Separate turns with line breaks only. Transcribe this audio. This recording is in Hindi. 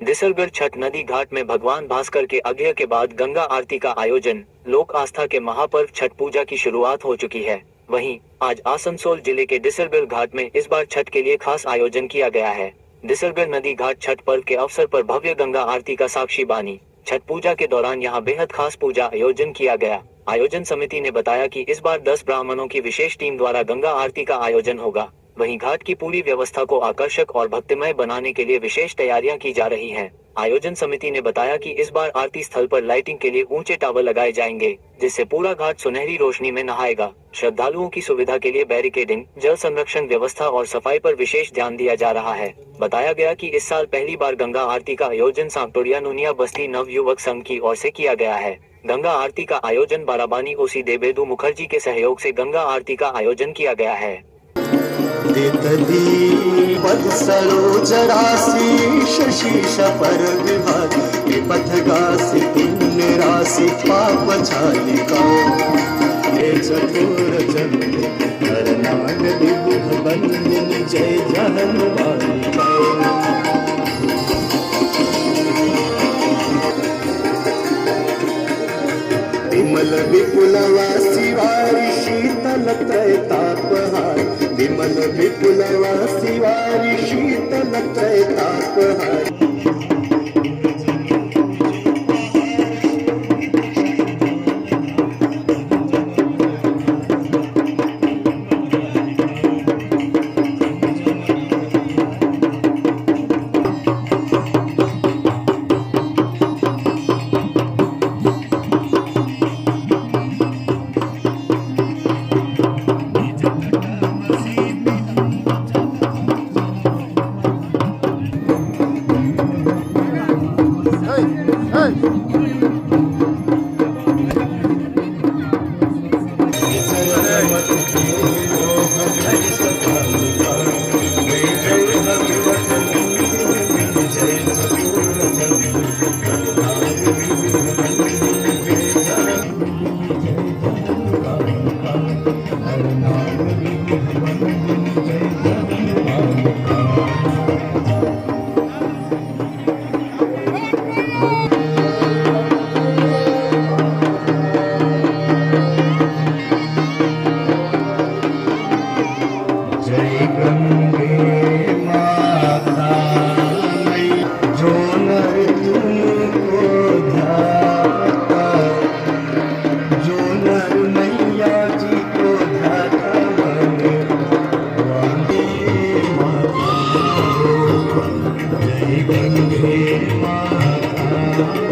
दिसलगढ़ छठ नदी घाट में भगवान भास्कर के आज्ञा के बाद गंगा आरती का आयोजन। लोक आस्था के महापर्व छठ पूजा की शुरुआत हो चुकी है। वहीं आज आसनसोल जिले के दिसलगढ़ घाट में इस बार छठ के लिए खास आयोजन किया गया है। दिसलगढ़ नदी घाट छठ पर्व के अवसर पर भव्य गंगा आरती का साक्षी बानी। छठ पूजा के दौरान यहां बेहद खास पूजा आयोजन किया गया। आयोजन समिति ने बताया कि इस बार 10 ब्राह्मणों की विशेष टीम द्वारा गंगा आरती का आयोजन होगा। वहीं घाट की पूरी व्यवस्था को आकर्षक और भक्तिमय बनाने के लिए विशेष तैयारियां की जा रही हैं। आयोजन समिति ने बताया कि इस बार आरती स्थल पर लाइटिंग के लिए ऊंचे टावर लगाए जाएंगे, जिससे पूरा घाट सुनहरी रोशनी में नहाएगा। श्रद्धालुओं की सुविधा के लिए बैरिकेडिंग, जल संरक्षण व्यवस्था और सफाई पर विशेष ध्यान दिया जा रहा है। बताया गया कि इस साल पहली बार गंगा आरती का आयोजन सांकटोरिया नुनिया बस्ती नव युवक संघ की ओर से किया गया है। गंगा आरती का आयोजन बाराबानी ओसी देवेदु मुखर्जी के सहयोग से गंगा आरती का आयोजन किया गया है।
पद सरोज राशि शशीष पर विभागी पथगासी पुण्य राशि पाप छालिका ये चतुर चंद्र करनाग विबुध बंदन जय जहनुमानी विमल विपुल वासी वारी शीतल त्रैतापहार विमल विपुल वासी वारी शीतल त्रैतापहार।
गंगे माता